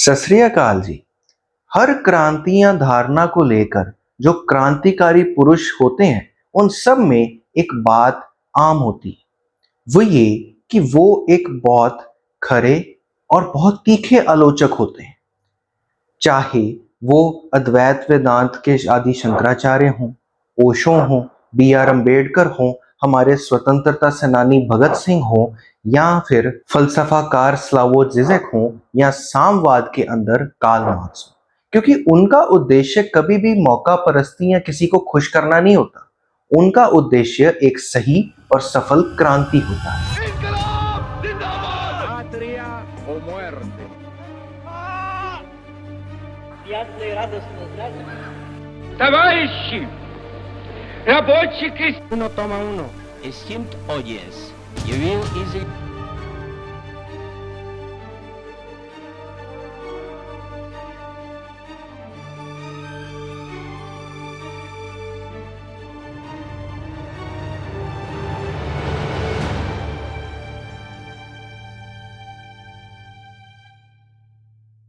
सत श्री अकाल जी। हर क्रांति या धारणा को लेकर जो क्रांतिकारी पुरुष होते हैं उन सब में एक बात आम होती है। वो ये कि वो एक बहुत खरे और बहुत तीखे आलोचक होते हैं। चाहे वो अद्वैत वेदांत के आदि शंकराचार्य हों, ओशो हों, बी आर अम्बेडकर हों, हमारे स्वतंत्रता सेनानी भगत सिंह हों, या फिर फलसफाकार स्लावो जिजेक हों, या सामवाद के अंदर कार्ल मार्क्स हो। क्योंकि उनका उद्देश्य कभी भी मौका परस्ती या किसी को खुश करना नहीं होता। उनका उद्देश्य एक सही और सफल क्रांति होता है। Товарищи, рабочий крестьян. Uno toma uno. Es stimmt oyes. Je will easy.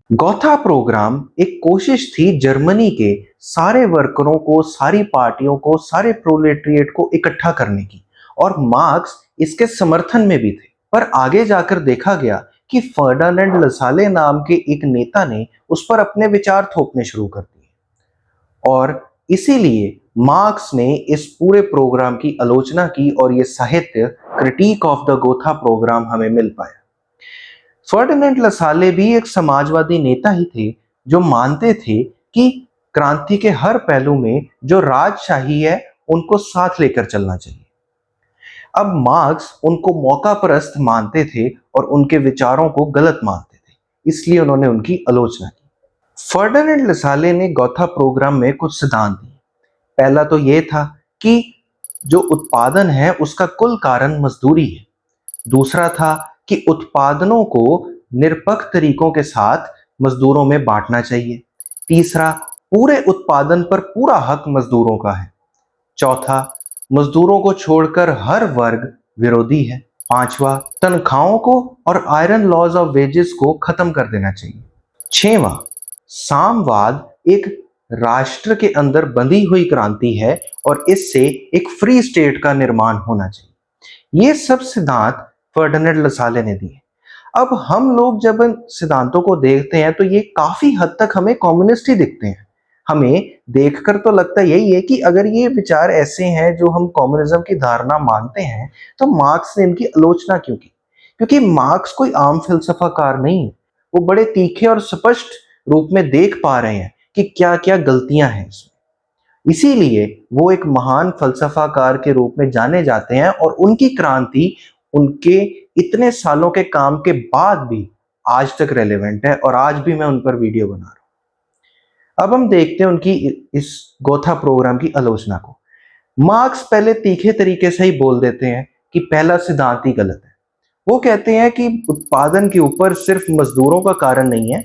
गौथा प्रोग्राम एक कोशिश थी जर्मनी के सारे वर्करों को, सारी पार्टियों को, सारे प्रोलेटरिएट को इकट्ठा करने की, और मार्क्स इसके समर्थन में भी थे। पर आगे जाकर देखा गया कि फर्डिनेंड लसाले नाम के एक नेता ने उस पर अपने विचार थोपने शुरू कर दिए, और इसीलिए मार्क्स ने इस पूरे प्रोग्राम की आलोचना की और यह साहित्य critique of the Gotha programme हमें मिल पाया। फर्डिनेंड लसाले भी एक समाजवादी नेता ही थे जो मानते थे कि क्रांति के हर पहलू में जो राजशाही है उनको साथ लेकर चलना चाहिए। अब मार्क्स उनको मौका परस्त मानते थे और उनके विचारों को गलत मानते थे, इसलिए उन्होंने उनकी आलोचना की। फर्डिनेंड लसाले ने गौथा प्रोग्राम में कुछ सिद्धांत दिए। पहला तो यह था कि जो उत्पादन है उसका कुल कारण मजदूरी है। दूसरा था कि उत्पादनों को निरपेक्ष तरीकों के साथ मजदूरों में बांटना चाहिए। तीसरा, पूरे उत्पादन पर पूरा हक मजदूरों का है। चौथा, मजदूरों को छोड़कर हर वर्ग विरोधी है। पांचवा, तनख्वाहों को और आयरन लॉज ऑफ वेजेस को खत्म कर देना चाहिए। छठवां, सामवाद एक राष्ट्र के अंदर बंधी हुई क्रांति है और इससे एक फ्री स्टेट का निर्माण होना चाहिए। ये सब सिद्धांत फर्डिनेंड लसाले ने दिए। अब हम लोग जब इन सिद्धांतों को देखते हैं तो ये काफी हद तक हमें कम्युनिस्ट ही दिखते हैं। हमें देखकर तो लगता यही है कि अगर ये विचार ऐसे हैं जो हम कम्युनिज्म की धारणा मानते हैं तो मार्क्स ने इनकी आलोचना क्यों की? क्योंकि मार्क्स कोई आम फिलसफाकार नहीं है। वो बड़े तीखे और स्पष्ट रूप में देख पा रहे हैं कि क्या क्या गलतियां हैं इसमें। इसीलिए वो एक महान फलसफाकार के रूप में जाने जाते हैं और उनकी क्रांति उनके इतने सालों के काम के बाद भी आज तक रेलेवेंट है और आज भी मैं उन पर वीडियो बना रहा हूं। अब हम देखते हैं उनकी इस गोथा प्रोग्राम की आलोचना को। मार्क्स पहले तीखे तरीके से ही बोल देते हैं कि पहला सिद्धांत ही गलत है। वो कहते हैं कि उत्पादन के ऊपर सिर्फ मजदूरों का कारण नहीं है,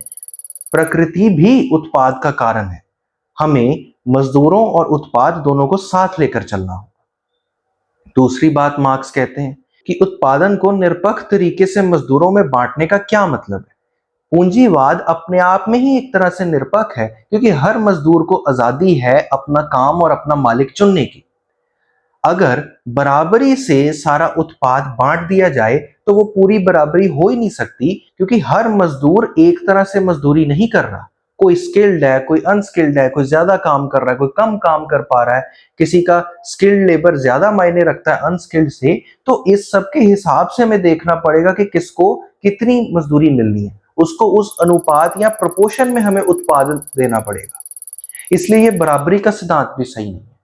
प्रकृति भी उत्पाद का कारण है। हमें मजदूरों और उत्पाद दोनों को साथ लेकर चलना होगा। दूसरी बात मार्क्स कहते हैं कि उत्पादन को निरपेक्ष तरीके से मजदूरों में बांटने का क्या मतलब है? पूंजीवाद अपने आप में ही एक तरह से निरपेक्ष है, क्योंकि हर मजदूर को आजादी है अपना काम और अपना मालिक चुनने की। अगर बराबरी से सारा उत्पाद बांट दिया जाए तो वो पूरी बराबरी हो ही नहीं सकती, क्योंकि हर मजदूर एक तरह से मजदूरी नहीं कर रहा। कोई स्किल्ड है, कोई अनस्किल्ड है, कोई ज्यादा काम कर रहा है, कोई कम काम कर पा रहा है, किसी का स्किल्ड लेबर ज्यादा मायने रखता है अनस्किल्ड से। तो इस सब के हिसाब से हमें देखना पड़ेगा कि किसको कितनी मजदूरी मिलनी है, उसको उस अनुपात या प्रपोर्शन में हमें उत्पादन देना पड़ेगा। इसलिए ये बराबरी का सिद्धांत भी सही नहीं है।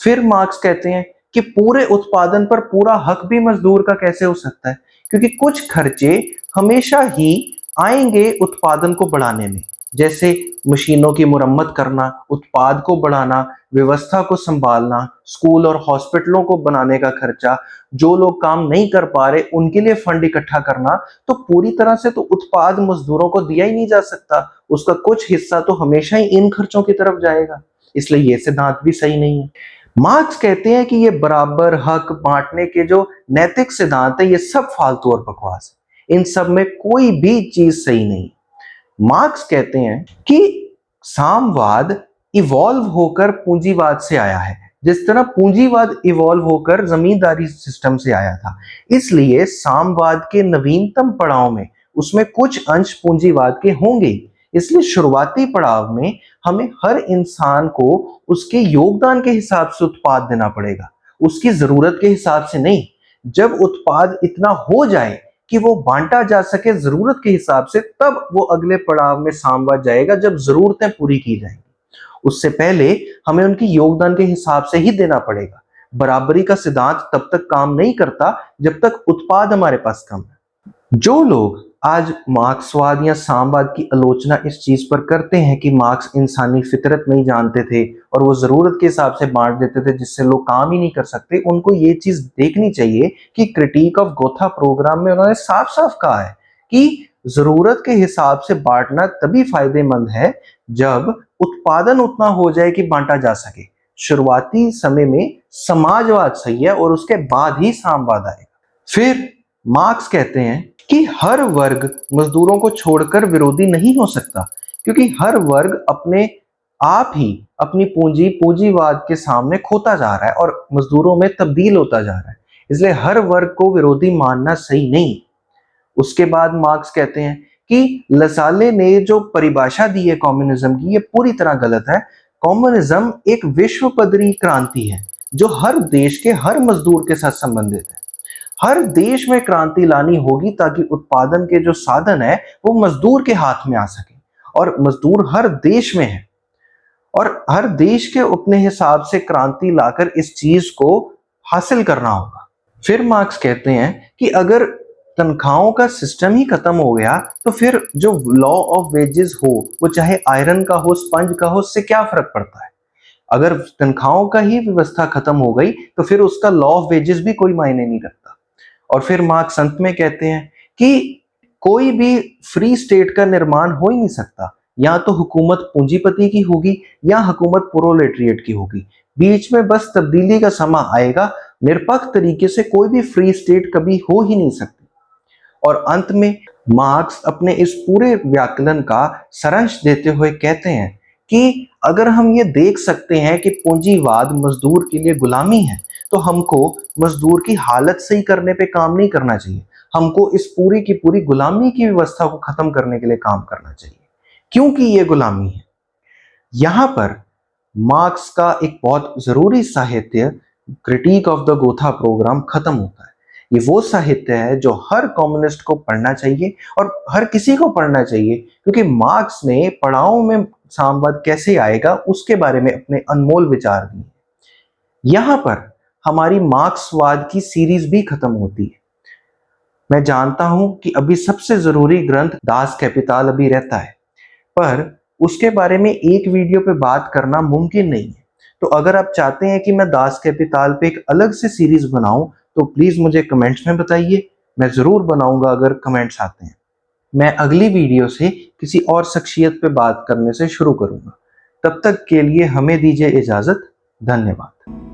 फिर मार्क्स कहते हैं कि पूरे उत्पादन पर पूरा हक भी मजदूर का कैसे हो सकता है, क्योंकि कुछ खर्चे हमेशा ही आएंगे उत्पादन को बढ़ाने में, जैसे मशीनों की मुरम्मत करना, उत्पाद को बढ़ाना, व्यवस्था को संभालना, स्कूल और हॉस्पिटलों को बनाने का खर्चा, जो लोग काम नहीं कर पा रहे उनके लिए फंड इकट्ठा करना। तो पूरी तरह से तो उत्पाद मजदूरों को दिया ही नहीं जा सकता, उसका कुछ हिस्सा तो हमेशा ही इन खर्चों की तरफ जाएगा। इसलिए ये सिद्धांत भी सही नहीं है। मार्क्स कहते हैं कि ये बराबर हक बांटने के जो नैतिक सिद्धांत है ये सब फालतू और बकवास है, इन सब में कोई भी चीज सही नहीं। मार्क्स कहते हैं कि साम्यवाद इवॉल्व होकर पूंजीवाद से आया है, जिस तरह पूंजीवाद इवॉल्व होकर जमींदारी सिस्टम से आया था। इसलिए साम्यवाद के नवीनतम पड़ाव में उसमें कुछ अंश पूंजीवाद के होंगे। इसलिए शुरुआती पड़ाव में हमें हर इंसान को उसके योगदान के हिसाब से उत्पाद देना पड़ेगा, उसकी जरूरत के हिसाब से नहीं। जब उत्पाद इतना हो जाए कि वो बांटा जा सके जरूरत के हिसाब से, तब वो अगले पड़ाव में साम्यवाद जाएगा, जब जरूरतें पूरी की जाएंगी। उससे पहले हमें उनकी योगदान के हिसाब से ही देना पड़ेगा। बराबरी का सिद्धांत तब तक काम नहीं करता जब तक उत्पाद हमारे पास कम है। जो लोग आज मार्क्सवाद या साम्यवाद की आलोचना इस चीज पर करते हैं कि मार्क्स इंसानी फितरत नहीं जानते थे और वो जरूरत के हिसाब से बांट देते थे जिससे लोग काम ही नहीं कर सकते, उनको ये चीज देखनी चाहिए कि क्रिटिक ऑफ गोथा प्रोग्राम में उन्होंने साफ साफ कहा है कि जरूरत के हिसाब से बांटना तभी फायदेमंद है जब उत्पादन उतना हो जाए कि बांटा जा सके। शुरुआती समय में समाजवाद सही है और उसके बाद ही साम्यवाद आएगा। फिर मार्क्स कहते हैं कि हर वर्ग मजदूरों को छोड़कर विरोधी नहीं हो सकता, क्योंकि हर वर्ग अपने आप ही अपनी पूंजीवाद के सामने खोता जा रहा है और मजदूरों में तब्दील होता जा रहा है। इसलिए हर वर्ग को विरोधी मानना सही नहीं। उसके बाद मार्क्स कहते हैं कि लसाले ने जो परिभाषा दी है कम्युनिज्म की, ये पूरी तरह गलत है। कम्युनिज्म एक विश्व पद्धति क्रांति है जो हर देश के हर मजदूर के साथ संबंधित है। हर देश में क्रांति लानी होगी ताकि उत्पादन के जो साधन है वो मजदूर के हाथ में आ सके, और मजदूर हर देश में है और हर देश के अपने हिसाब से क्रांति लाकर इस चीज को हासिल करना होगा। फिर मार्क्स कहते हैं कि अगर तनख्वाहों का सिस्टम ही खत्म हो गया तो फिर जो लॉ ऑफ वेजेस हो, वो चाहे आयरन का हो, स्पंज का हो, उससे क्या फर्क पड़ता है। अगर तनख्वाहों का ही व्यवस्था खत्म हो गई तो फिर उसका लॉ ऑफ वेजेस भी कोई मायने नहीं रखता। और फिर मार्क्स अंत में कहते हैं कि कोई भी फ्री स्टेट का निर्माण हो ही नहीं सकता, या तो हुकूमत पूंजीपति की होगी या हुकूमत प्रोलेटरिएट की होगी। बीच में बस तब्दीली का समय आएगा। निरपेक्ष तरीके से कोई भी फ्री स्टेट कभी हो ही नहीं सकती। और अंत में मार्क्स अपने इस पूरे व्याकरण का सारांश देते हुए कहते हैं कि अगर हम ये देख सकते हैं कि पूंजीवाद मजदूर के लिए गुलामी है, तो हमको मजदूर की हालत सही करने पे काम नहीं करना चाहिए। हमको इस पूरी की पूरी गुलामी की व्यवस्था को खत्म करने के लिए काम करना चाहिए, क्योंकि ये गुलामी है। यहां पर मार्क्स का एक बहुत जरूरी साहित्य critique of the Gotha programme खत्म होता है। ये वो साहित्य है जो हर कम्युनिस्ट को पढ़ना चाहिए और हर किसी को पढ़ना चाहिए, क्योंकि मार्क्स ने पड़ावों में साम्यवाद कैसे आएगा उसके बारे में अपने अनमोल विचार दिए। यहां पर हमारी मार्क्सवाद की सीरीज भी खत्म होती है। मैं जानता हूं कि अभी सबसे जरूरी ग्रंथ दास कैपिटाल अभी रहता है, पर उसके बारे में एक वीडियो पे बात करना मुमकिन नहीं है। तो अगर आप चाहते हैं कि मैं दास कैपिटाल पे एक अलग से सीरीज बनाऊं तो प्लीज मुझे कमेंट्स में बताइए, मैं जरूर बनाऊंगा अगर कमेंट्स आते हैं। मैं अगली वीडियो से किसी और शख्सियत पे बात करने से शुरू करूंगा। तब तक के लिए हमें दीजिए इजाजत। धन्यवाद।